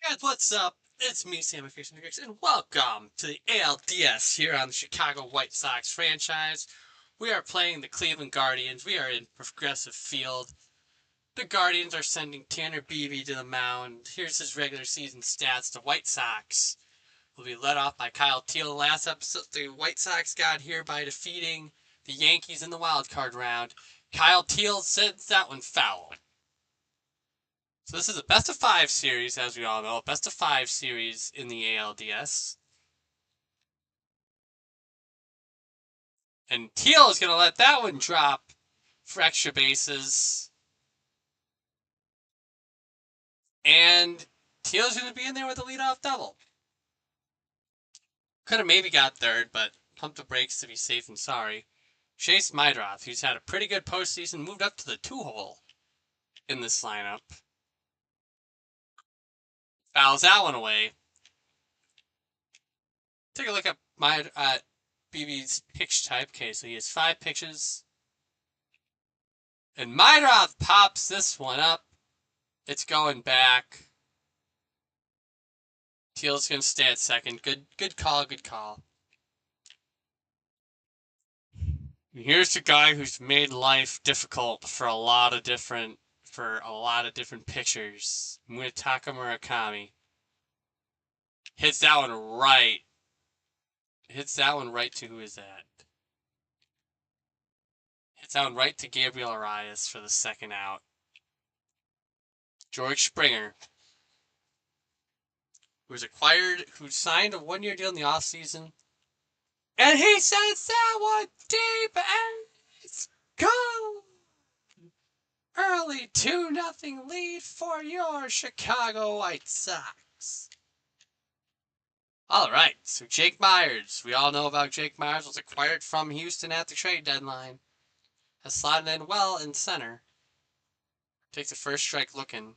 Guys, what's up? It's me, Sam McPherson, and welcome to the ALDS here on the Chicago White Sox franchise. We are playing the Cleveland Guardians. We are in Progressive Field. The Guardians are sending Tanner Beebe to the mound. Here's his regular season stats. The White Sox will be led off by Kyle Teel. Last episode, the White Sox got here by defeating the Yankees in the wild card round. Kyle Teel sends that one foul. So this is a best of 5 series, as we all know, a best of 5 series in the ALDS. And Teel is going to let that one drop for extra bases. And Teel is going to be in there with a leadoff double. Could have maybe got third, but pumped the brakes to be safe and sorry. Chase Meidroth, who's had a pretty good postseason, moved up to the 2-hole in this lineup. Fouls that one away. Take a look at BB's pitch type. Okay, so he has 5 pitches. And Meidroth pops this one up. It's going back. Teal's going to stay at second. Good call, good call. And here's the guy who's made life difficult for a lot of different pitchers. Munetaka Murakami. Hits that one right. Hits that one right to, who is that? Hits that one right to Gabriel Arias for the second out. George Springer, who signed a 1-year deal in the offseason. And he sends that one deep and it's gone! Early 2-0 lead for your Chicago White Sox. Alright, so Jake Myers. We all know about Jake Myers. Was acquired from Houston at the trade deadline. Has slotted in well in center. Takes a first strike looking.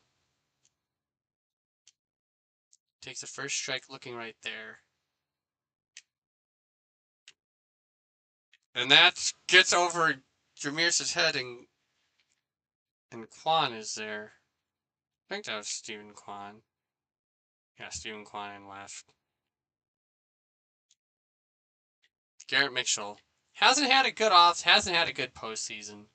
Takes a first strike looking right there. And that gets over Ramirez's head and Kwan is there. I think that was Steven Kwan. Yeah, Steven Kwan in left. Garrett Mitchell. Hasn't had a good postseason.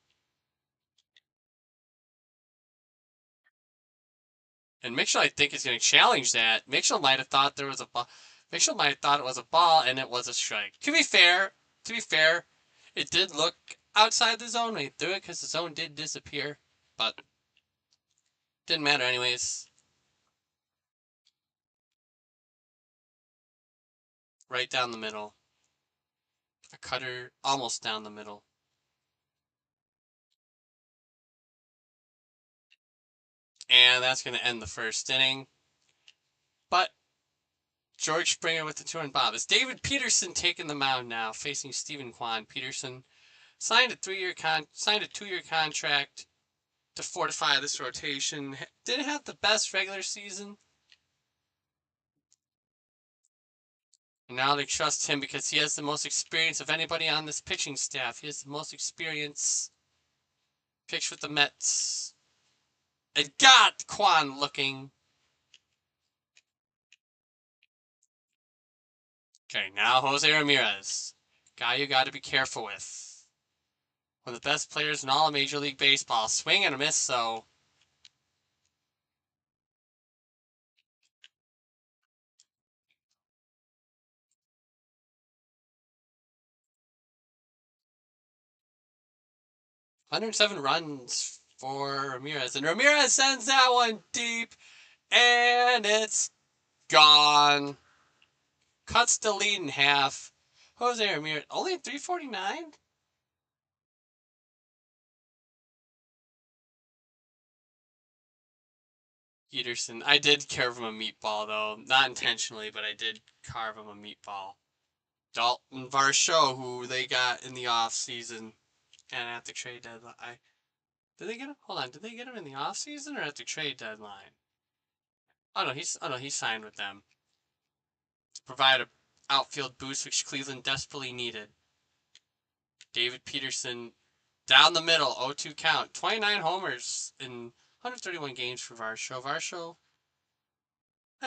And Mitchell, I think, is going to challenge that. Mitchell might have thought there was a ball. Mitchell might have thought it was a ball, and it was a strike. To be fair, it did look outside the zone when he threw it because the zone did disappear. But didn't matter anyways. Right down the middle. A cutter almost down the middle. And that's going to end the first inning. But George Springer with the 2-run bomb. It's David Peterson taking the mound now, facing Steven Kwan. Peterson signed a 2-year contract to fortify this rotation. Didn't have the best regular season. And now they trust him because he has the most experience of anybody on this pitching staff. He has the most experience. Pitched with the Mets. It got Kwan looking. Okay, now Jose Ramirez. Guy you got to be careful with. One of the best players in all of Major League Baseball. Swing and a miss, though. ...107 runs for Ramirez. And Ramirez sends that one deep. And it's gone. Cuts the lead in half. Jose Ramirez, only at 349? Peterson, I did carve him a meatball, though. Not intentionally, but I did carve him a meatball. Dalton Varsho, who they got in the offseason and at the trade deadline. Did they get him? Hold on, did they get him in the offseason or at the trade deadline? Oh no, he signed with them to provide an outfield boost which Cleveland desperately needed. David Peterson down the middle, 0-2 count. 29 homers in 131 games for Varsho. Varsho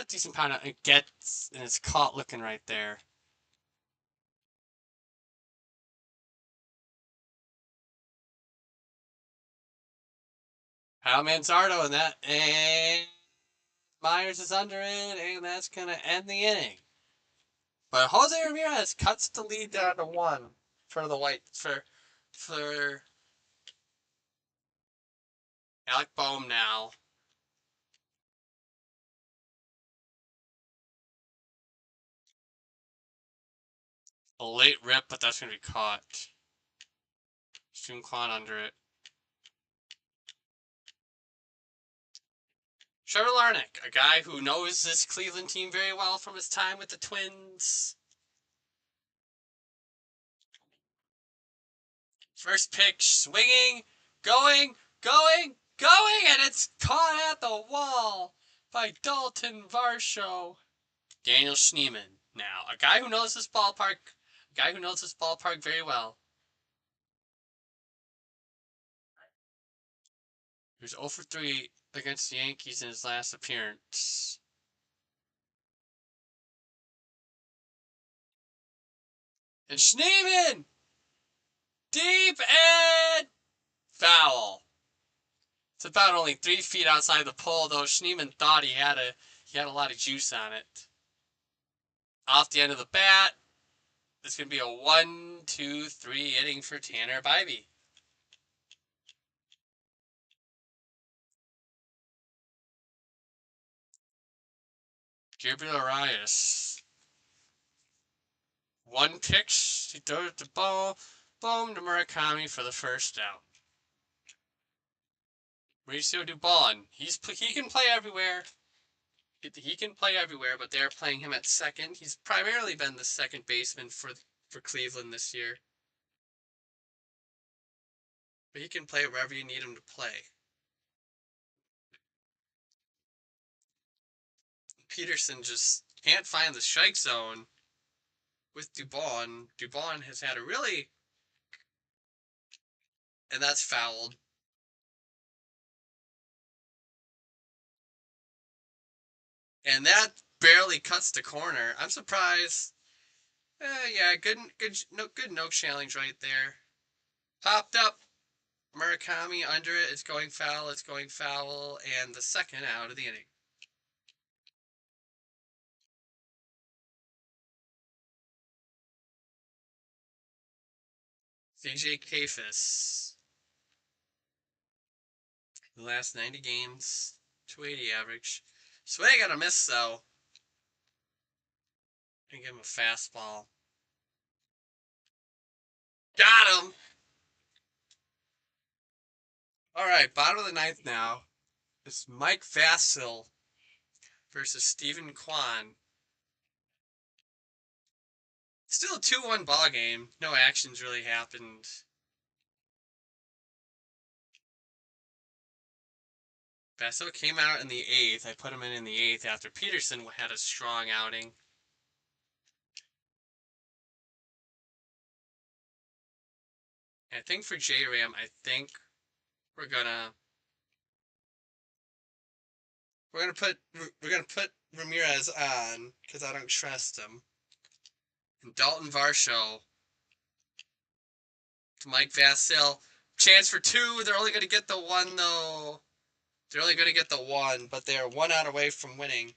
a decent pound it gets, and it's caught looking right there. Kyle Manzardo and that, and Myers is under it, and that's gonna end the inning. But Jose Ramirez cuts the lead down to one for the White for Alec Boehm now. A late rip, but that's gonna be caught. Shun Kwan under it. Trevor Larnach, a guy who knows this Cleveland team very well from his time with the Twins. First pitch, swinging, going, and it's caught at the wall by Dalton Varsho. Daniel Schneemann, now a guy who knows this ballpark very well. He was 0 for 3 against the Yankees in his last appearance. And Schneemann, deep and foul. It's about only 3 feet outside the pole, though. Schneemann thought he had a lot of juice on it. Off the end of the bat, it's going to be a 1-2-3 inning for Tanner Bybee. Gabriel Arias. One pitch, he throws the ball, boom to Murakami for the first out. Mauricio Dubon, he can play everywhere. He can play everywhere, but they're playing him at second. He's primarily been the second baseman for Cleveland this year. But he can play wherever you need him to play. Peterson just can't find the strike zone with Dubon. Dubon has had a really... And that's fouled. And that barely cuts the corner. I'm surprised. Yeah, good no challenge right there. Popped up. Murakami under it. It's going foul. And the second out of the inning. CJ Kafis. The last 90 games, 280 average. Sway got a miss, though. And give him a fastball. Got him! Alright, bottom of the ninth now. It's Mike Vasil versus Stephen Kwan. Still a 2-1 ball game. No actions really happened. Vasil came out in the 8th. I put him in the 8th after Peterson had a strong outing. And I think for J-Ram, we're gonna put Ramirez on because I don't trust him. And Dalton Varsho to Mike Vasil. Chance for 2. They're only going to get the 1, though. They're only going to get the 1, but they're 1 out away from winning.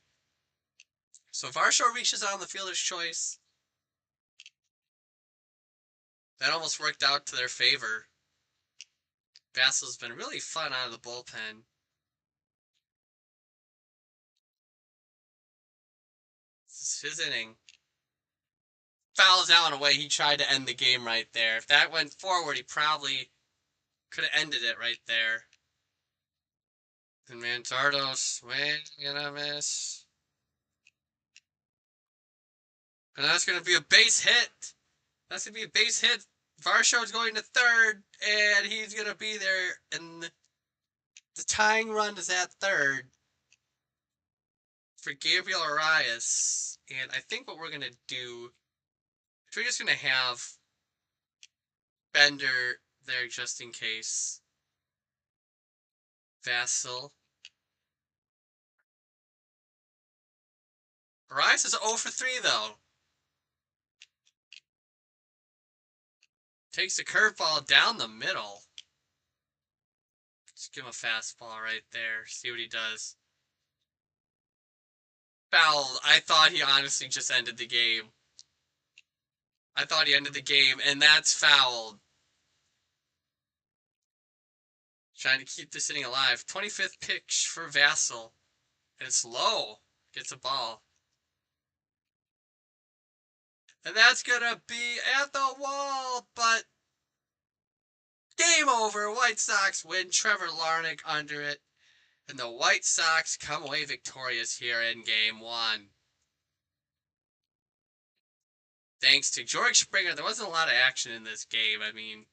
So Varsho reaches on the fielder's choice. That almost worked out to their favor. Vasil's been really fun out of the bullpen. This is his inning. Fouls out and away. He tried to end the game right there. If that went forward, he probably could have ended it right there. And Manzardo swing and a miss. And that's going to be a base hit. That's going to be a base hit. Varsho's going to third, and he's going to be there. And the tying run is at third for Gabriel Arias. And I think what we're going to do is we're just going to have Bender there just in case. Vasil. Arias is 0 for 3, though. Takes the curveball down the middle. Just give him a fastball right there. See what he does. Foul. I thought he honestly just ended the game. I thought he ended the game, and that's fouled. Trying to keep this inning alive. 25th pitch for Vassell. And it's low. Gets a ball. And that's going to be at the wall, but game over. White Sox win. Trevor Larnach under it. And the White Sox come away victorious here in Game 1. Thanks to George Springer. There wasn't a lot of action in this game. I mean,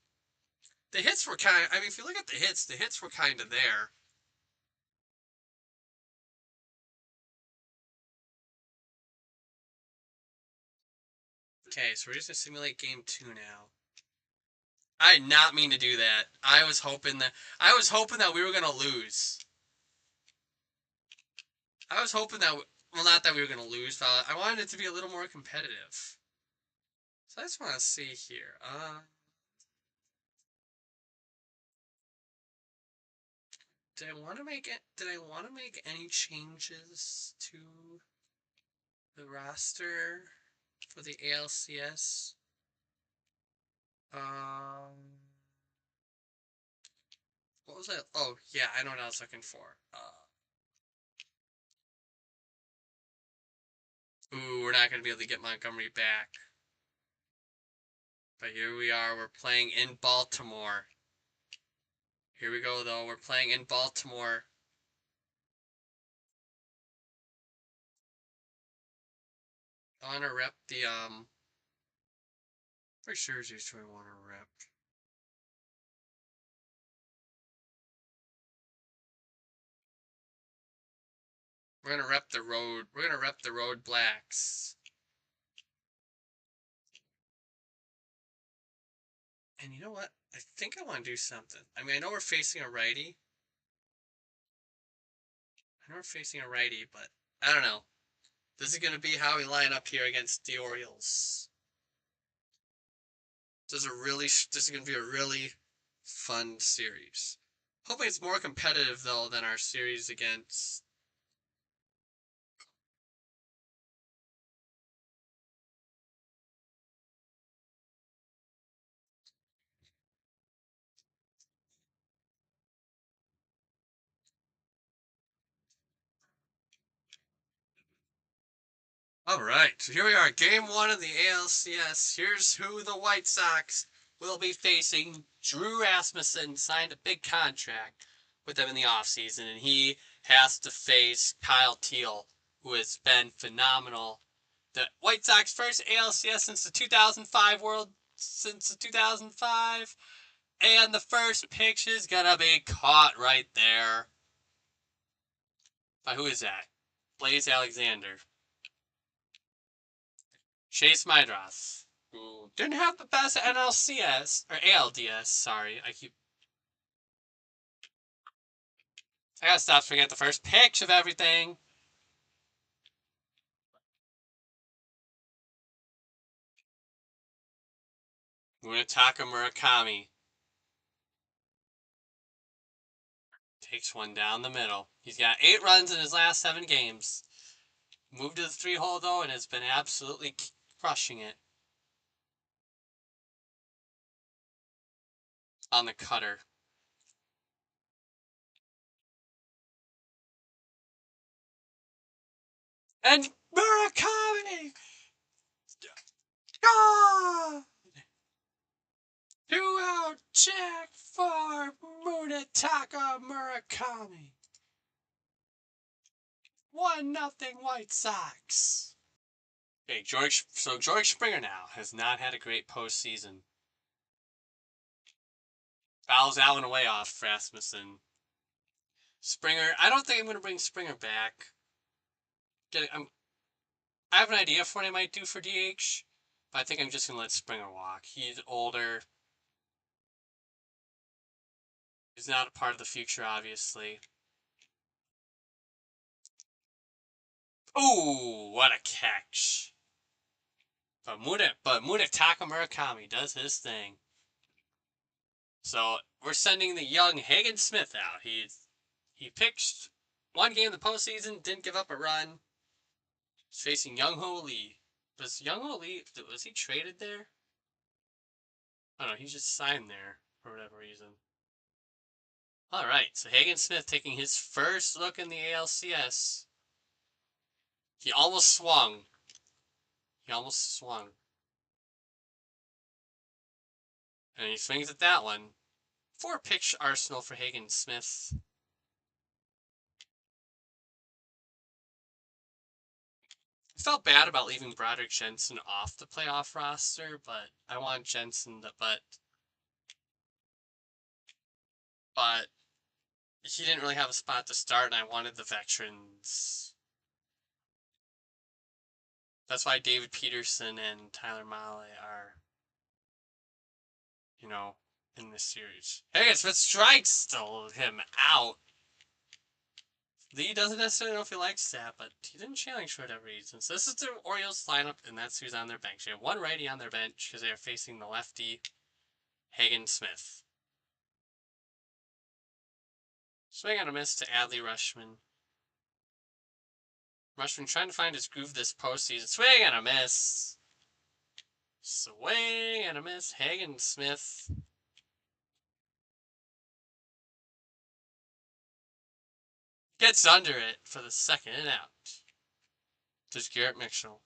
the hits were kind of... I mean, if you look at the hits were kind of there. Okay, so we're just going to simulate Game 2 now. I did not mean to do that. I was hoping that we were going to lose. I was hoping that... Well, not that we were going to lose, but I wanted it to be a little more competitive. So I just want to see here. Did I want to make any changes to the roster for the ALCS? What was that? Oh, yeah, I know what I was looking for. Ooh, we're not going to be able to get Montgomery back. But here we are, we're playing in Baltimore. Here we go, though, we're playing in Baltimore. I want to rep the, which jerseys do I want to rep? We're going to rep the road, blacks. And you know what? I think I want to do something. I mean, I know we're facing a righty. But I don't know. This is going to be how we line up here against the Orioles. This is going to be a really fun series. Hoping it's more competitive, though, than our series against... All right, so here we are, Game 1 of the ALCS. Here's who the White Sox will be facing. Drew Rasmussen signed a big contract with them in the offseason, and he has to face Kyle Teal, who has been phenomenal. The White Sox first ALCS since the 2005, and the first pitch is gonna be caught right there. By who is that? Blaze Alexander. Chase Mydroth, who didn't have the best NLCS, or ALDS, sorry. I gotta stop forgetting the first pitch of everything. Munetaka Murakami takes one down the middle. He's got 8 runs in his last 7 games. Moved to the 3-hole, though, and has been absolutely crushing it on the cutter. And Murakami! God! 2-out jack for Munetaka Murakami. 1-0 White Sox. Okay, George Springer now has not had a great postseason. Fouls Allen away off Rasmussen. Springer, I don't think I'm going to bring Springer back. I have an idea for what I might do for DH, but I think I'm just going to let Springer walk. He's older. He's not a part of the future, obviously. Ooh, what a catch. Munetaka Murakami does his thing. So we're sending the young Hagen Smith out. He pitched one game in the postseason, didn't give up a run. He's facing Young Ho Lee. Was he traded there? I don't know, he just signed there for whatever reason. Alright, so Hagen Smith taking his first look in the ALCS. He almost swung. He almost swung. And he swings at that one. 4-pitch arsenal for Hagen Smith. I felt bad about leaving Broderick Jensen off the playoff roster, but I want Jensen to, but he didn't really have a spot to start, and I wanted the veterans. That's why David Peterson and Tyler Mahle are, in this series. Hagen Smith strikes him out. Lee doesn't necessarily know if he likes that, but he didn't challenge for whatever reason. So this is the Orioles lineup, and that's who's on their bench. They have one righty on their bench because they are facing the lefty, Hagen Smith. Swing and a miss to Adley Rutschman. Rutschman trying to find his groove this postseason. Swing and a miss. Swing and a miss. Hagen Smith. Gets under it for the second and out. There's Garrett Mitchell.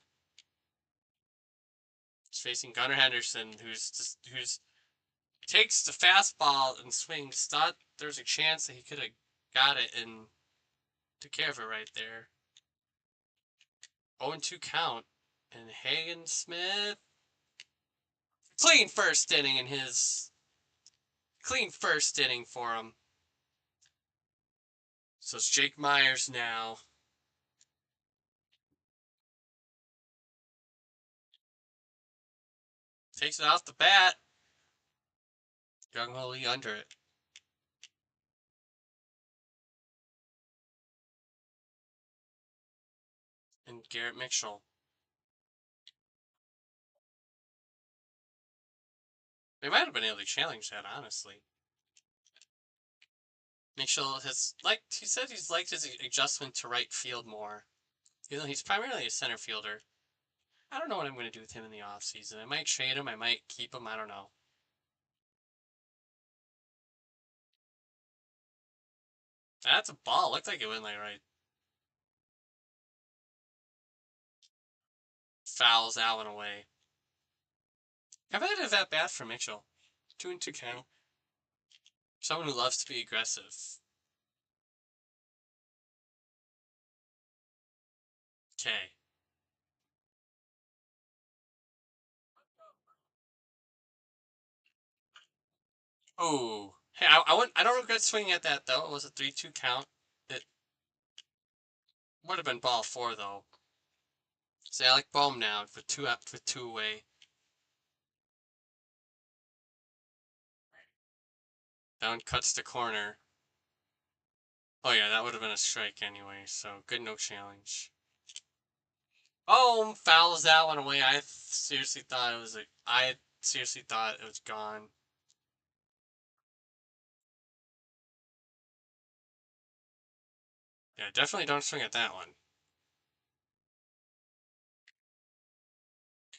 He's facing Gunnar Henderson, who's takes the fastball and swings. Thought there's a chance that he could have got it and took care of it right there. 0-2 count. And Hagen Smith. Clean first inning for him. So it's Jake Myers now. Takes it off the bat. Young Ho Lee under it. And Garrett Mitchell. They might have been able to challenge that, honestly. Mitchell he said he's liked his adjustment to right field more. Even though he's primarily a center fielder. I don't know what I'm going to do with him in the offseason. I might trade him, I might keep him, I don't know. That's a ball. Looked like it went right. Fouls that one away. Competitive at bat for Mitchell. 2-2 count. Someone who loves to be aggressive. Okay. Oh. Hey, I don't regret swinging at that, though. It was a 3-2 count. It would have been ball 4, though. So Alec Bohm now with 2 up with 2 away. Down cuts the corner. Oh yeah, that would have been a strike anyway, so good no challenge. Oh, fouls that one away. I seriously thought it was gone. Yeah, definitely don't swing at that one.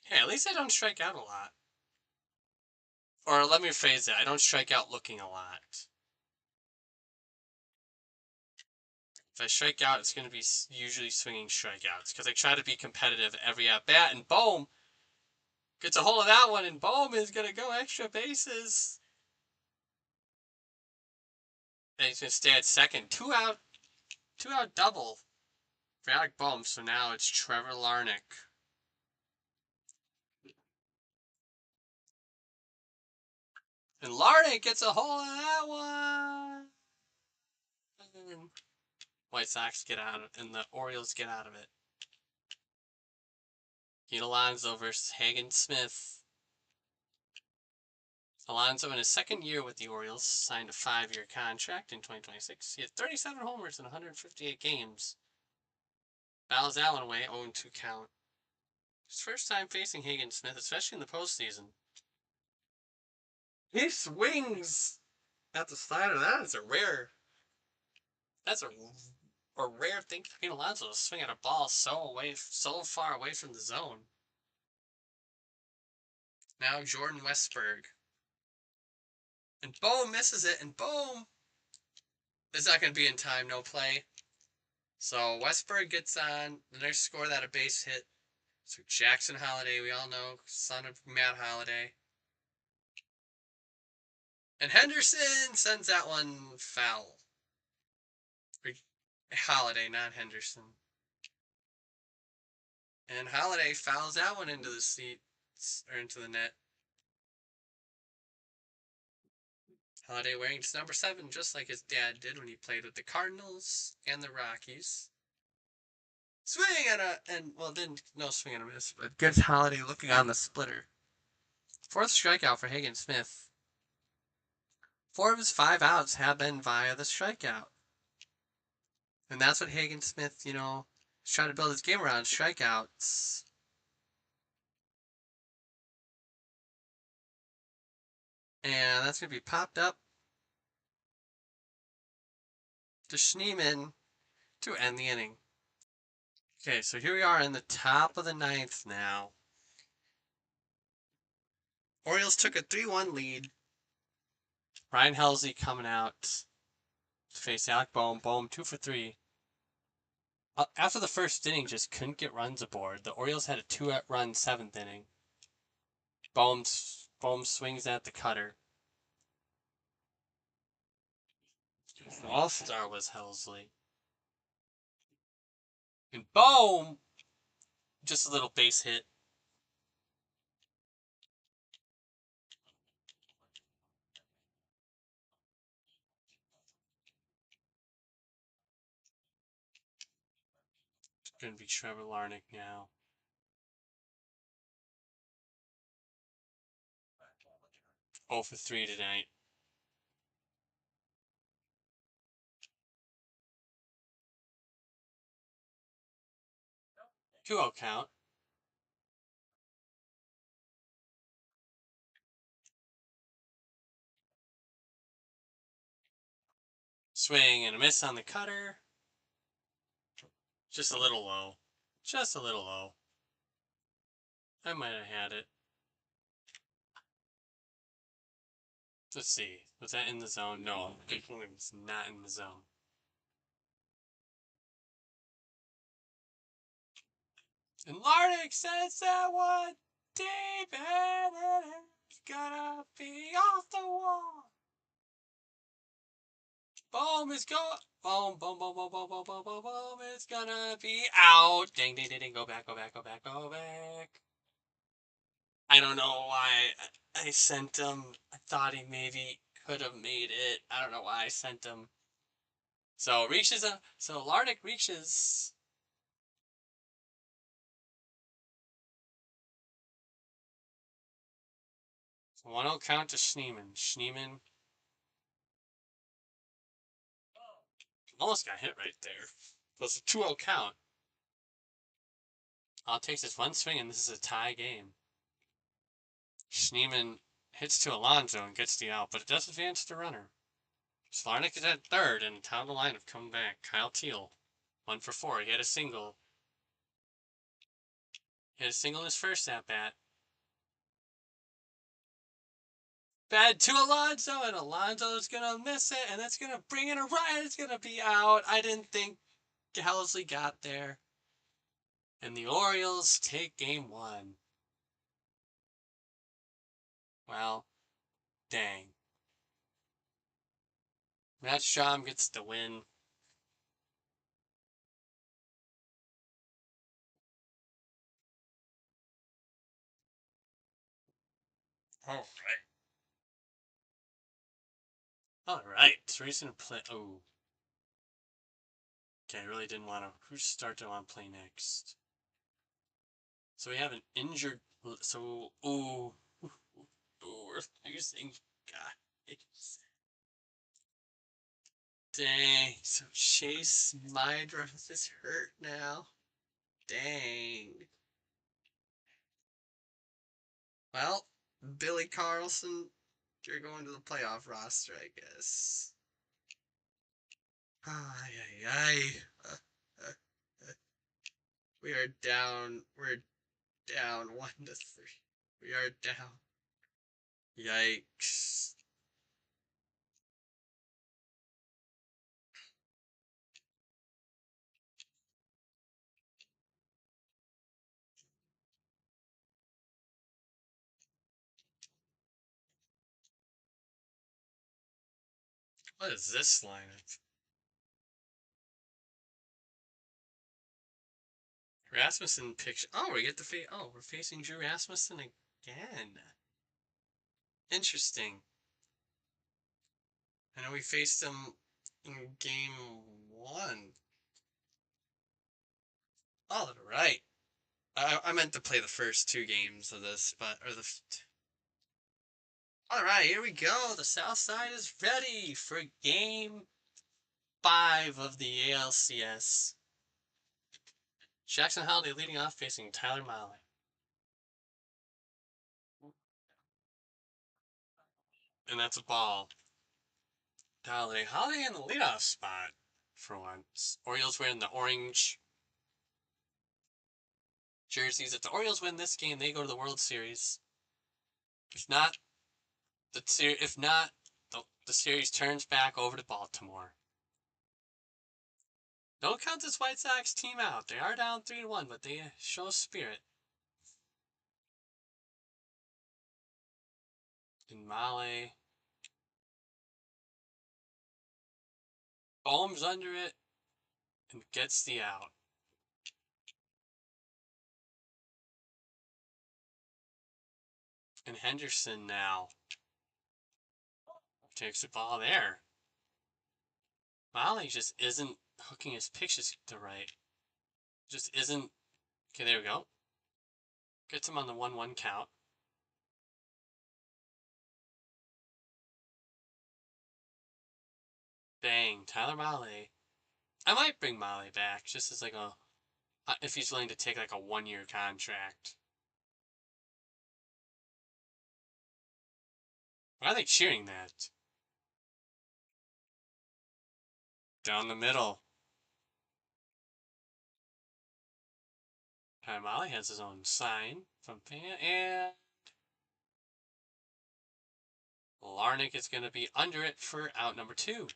Hey, at least I don't strike out a lot. Or let me rephrase that. I don't strike out looking a lot. If I strike out, it's going to be usually swinging strikeouts because I try to be competitive every at bat. And Bohm gets a hold of that one, and Bohm is going to go extra bases. And he's going to stay at second. Two out double for Alec Bohm. So now it's Trevor Larnach. And Larnach gets a hold of that one. White Sox get out of it, and the Orioles get out of it. Pete Alonso versus Hagen Smith. Alonso, in his second year with the Orioles, signed a 5-year contract in 2026. He had 37 homers in 158 games. Fouls that one away, 0-2 count. His first time facing Hagen Smith, especially in the postseason. He swings at the slider. That is a rare. That's a rare thing for Pete Alonso to swing at a ball so far away from the zone. Now Jordan Westberg. And Bohm misses it, and Bohm is not going to be in time, no play. So Westberg gets on. The next score that a base hit. So Jackson Holiday, we all know, son of Matt Holiday. And Henderson sends that one foul. Holiday, not Henderson. And Holiday fouls that one into the seats, or into the net. Holiday wearing his number 7, just like his dad did when he played with the Cardinals and the Rockies. Swing no swing and a miss, but gets Holiday looking on the splitter. 4th strikeout for Hagen Smith. 4 of his 5 outs have been via the strikeout. And that's what Hagen Smith, is trying to build his game around, strikeouts. And that's going to be popped up to Schneemann to end the inning. Okay, so here we are in the top of the 9th now. Orioles took a 3-1 lead. Ryan Helsley coming out to face Alec Bohm. Bohm 2 for 3. After the first inning, just couldn't get runs aboard. The Orioles had a 2-run 7th inning. Bohm swings at the cutter. All-star was Helsley. And Bohm, just a little base hit. It's going to be Trevor Larnach now. Oh for 3 tonight. 2-0 count. Swing and a miss on the cutter. Just a little low. Just a little low. I might have had it. Let's see. Was that in the zone? No, it was not in the zone. And Larnach says that one deep and it's gonna be off the wall. Boom is going. Boom, boom, boom, boom, boom, boom, boom, boom, boom. It's gonna be out. Dang, dang, dang, dang. Go back, go back, go back, go back. I don't know why I sent him. I thought he maybe could have made it. I don't know why I sent him. So Larnach reaches. 1-0 count to Schneemann. Schneemann almost got hit right there. It was a 2-0 count. All it takes is one swing, and this is a tie game. Schneemann hits to Alonso and gets the out, but it does advance the runner. Larnach is at 3rd, and top of the lineup coming back. Kyle Teal, 1 for 4. He had a single. He had a single in his first at bat. Bad to Alonso, and Alonso's gonna miss it, and that's gonna bring in a run. It's gonna be out. I didn't think Helsley got there. And the Orioles take game 1. Well, dang. Matt Strom gets the win. All right. All right. So he's gonna play. Oh. Okay, I really didn't want to. Who start to want to play next? So we have an injured. So we're losing guys. Dang. So Chase Mydras is hurt now. Dang. Well, Billy Carlson, you're going to the playoff roster, I guess. Ay, ay, ay. Uh, we are down. We're down 1-3. We are down. Yikes. What is this lineup? Rasmussen picture. Oh, we get to face. Oh, we're facing Drew Rasmussen again. Interesting. I know we faced him in game 1. All right. I meant to play the first 2 games of this, but all right, here we go. The South Side is ready for game 5 of the ALCS. Jackson Holiday leading off, facing Tyler Mahle. And that's a ball. Holiday in the leadoff spot for once. Orioles wearing the orange jerseys. If the Orioles win this game, they go to the World Series. If not, the series turns back over to Baltimore. Don't count this White Sox team out. They are down 3-1, but they show spirit. And Mahle bombs under it and gets the out. And Henderson now takes the ball there. Mahle just isn't hooking his pitches to right. Just isn't. Okay, there we go. Gets him on the 1-1 count. Dang, Tyler Mahle. I might bring Mahle back just as if he's willing to take like a 1-year contract. Why are they cheering that? Down the middle. Tyler Mahle has his own sign from fan, and Larnick is going to be under it for out number 2.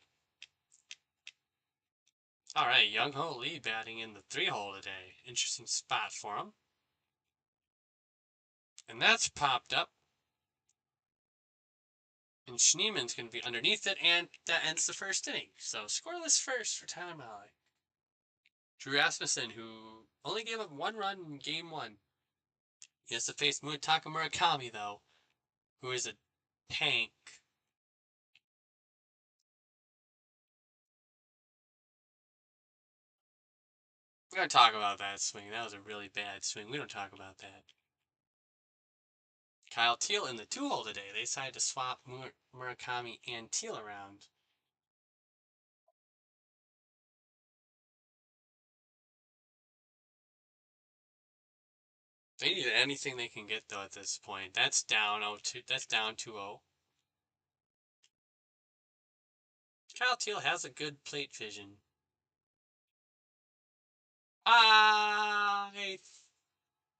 All right, Young Ho Lee batting in the 3-hole today. Interesting spot for him. And that's popped up. And Schneeman's going to be underneath it, and that ends the first inning. So scoreless first for Tyler Mahle. Drew Rasmussen, who only gave up 1 run in game 1. He has to face Mutaka Murakami, though, who is a tank. We're going to talk about that swing. That was a really bad swing. We don't talk about that. Kyle Teal in the 2-hole today. They decided to swap Murakami and Teal around. They need anything they can get, though, at this point. That's down 0-2. That's down 2-0. Kyle Teal has a good plate vision.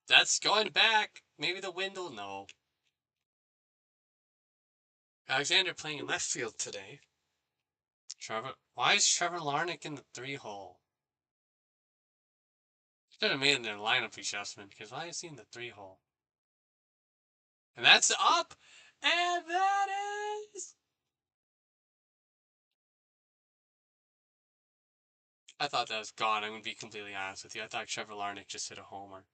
That's going back. Maybe the wind will know. Alexander playing in left field today. Why is Trevor Larnick in the 3-hole? Should have made their lineup adjustment, because why is he in the 3-hole? And that's up, and that is. I thought that was gone. I'm going to be completely honest with you. I thought Trevor Larnick just hit a homer.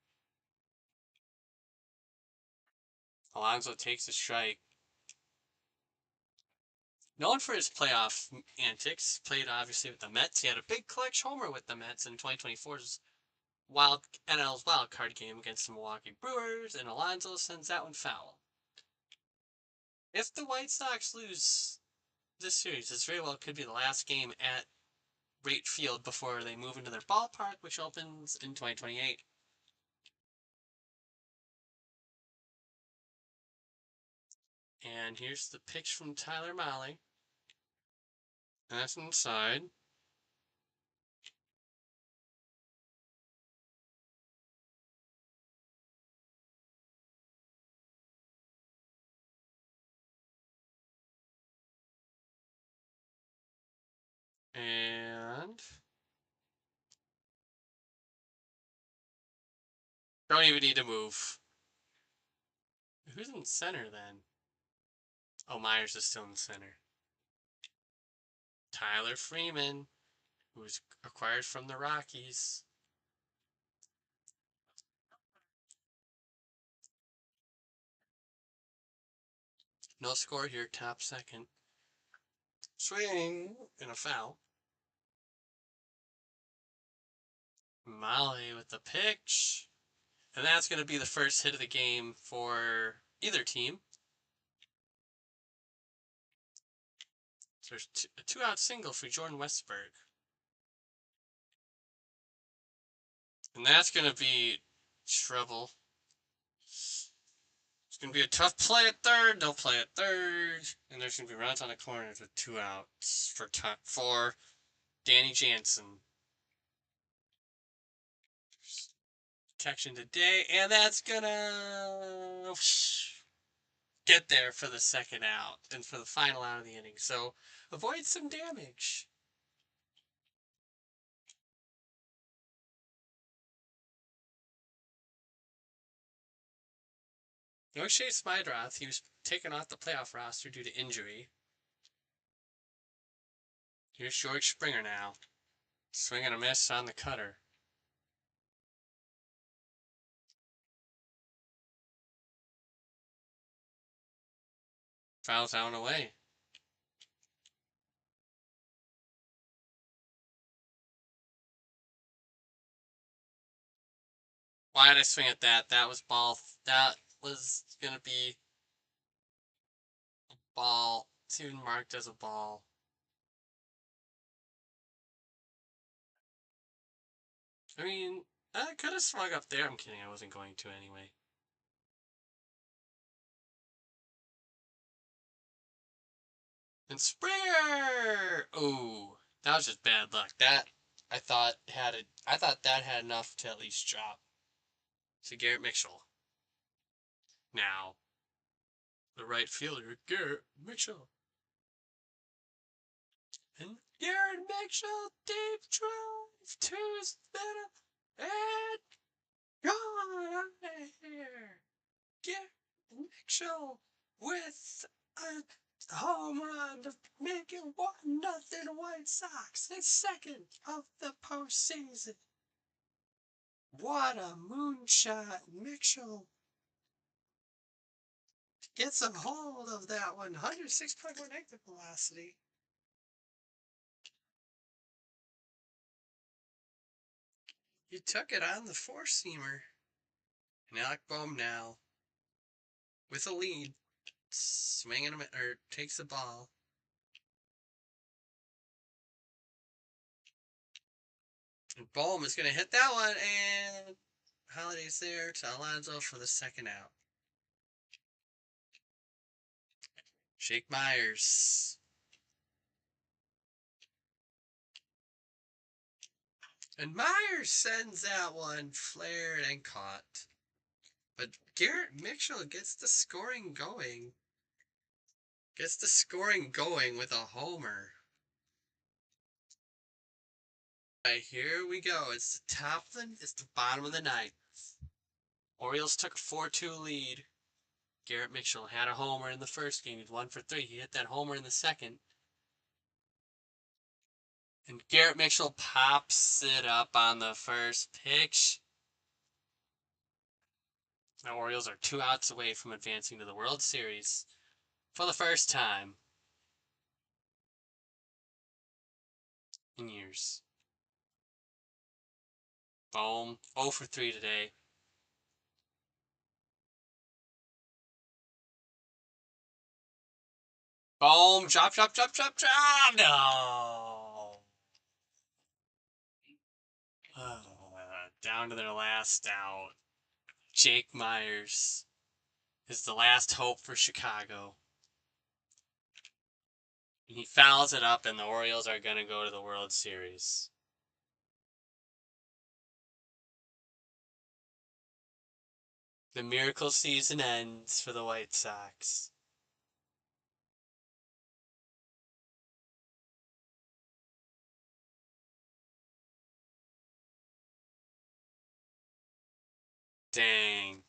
Alonso takes a strike. Known for his playoff antics, played obviously with the Mets. He had a big clutch homer with the Mets in 2024's NL's wild card game against the Milwaukee Brewers, and Alonso sends that one foul. If the White Sox lose this series, this very well could be the last game at Rate Field before they move into their ballpark, which opens in 2028. And here's the pitch from Tyler Mahle. And that's inside. And don't even need to move. Who's in center then? Oh, Myers is still in center. Tyler Freeman, who was acquired from the Rockies. No score here, top second. Swing and a foul. Mahle with the pitch. And that's going to be the first hit of the game for either team. So there's a two-out single for Jordan Westburg. And that's going to be trouble. It's going to be a tough play at third. They'll play at third. And there's going to be runs on the corners with 2 outs for Danny Jansen. Protection today. And that's going to get there for the second out and for the final out of the inning. So avoid some damage. No Chase Smydroth. He was taken off the playoff roster due to injury. Here's George Springer now. Swing and a miss on the cutter. Fouls out and away. Why did I swing at that? That was ball. That was going to be a ball. It's even marked as a ball. I mean, I could have swung up there. I'm kidding. I wasn't going to anyway. And Springer! Ooh, that was just bad luck. That I thought that had enough to at least drop to Garrett Mitchell. Now, the right fielder, Garrett Mitchell. And Garrett Mitchell, deep drive to his middle, and gone here. Garrett Mitchell with a home run to make it 1-0 White Sox. His second of the postseason. What a moonshot, Mitchell. Gets a hold of that one. 106.1 exit velocity. He took it on the four-seamer. And Alec Bohm now, with a lead, swinging him, or takes the ball. And Bohm is going to hit that one, and Holiday's there to Alonso for the second out. Jake Myers. And Myers sends that one flared and caught. But Garrett Mitchell gets the scoring going. Gets the scoring going with a homer. Alright, here we go. It's the bottom of the ninth. Orioles took a 4-2 lead. Garrett Mitchell had a homer in the first game. He's 1 for 3. He hit that homer in the second. And Garrett Mitchell pops it up on the first pitch. The Orioles are 2 outs away from advancing to the World Series for the first time in years. Boom. 0 for 3 today. Boom. Drop. No. Down to their last out. Jake Myers is the last hope for Chicago. He fouls it up, and the Orioles are going to go to the World Series. The miracle season ends for the White Sox. Dang.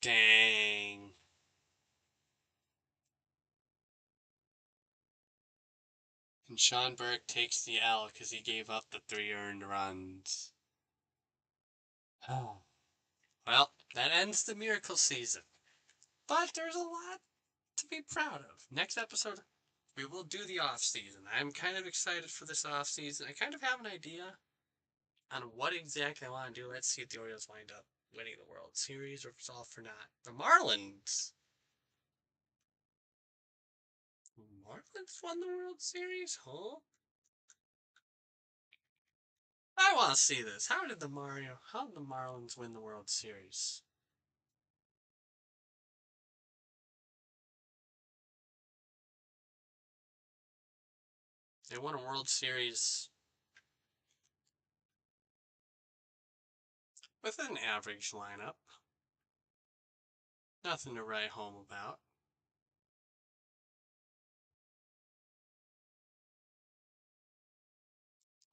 Dang. And Sean Burke takes the L because he gave up the 3 earned runs. Oh. Well, that ends the miracle season. But there's a lot to be proud of. Next episode, we will do the off season. I'm kind of excited for this off season. I kind of have an idea on what exactly I want to do. Let's see if the Orioles wind up winning the World Series or if it's all for naught. The Marlins. Marlins won the World Series? Huh? I want to see this. How did the Marlins win the World Series? They won a World Series with an average lineup. Nothing to write home about.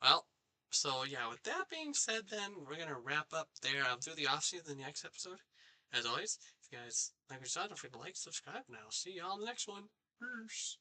Well, so yeah, with that being said, then we're gonna wrap up there. I'll do the offseason in the next episode. As always, if you guys like what you saw, don't forget to like, subscribe, and I'll see y'all in the next one. Peace.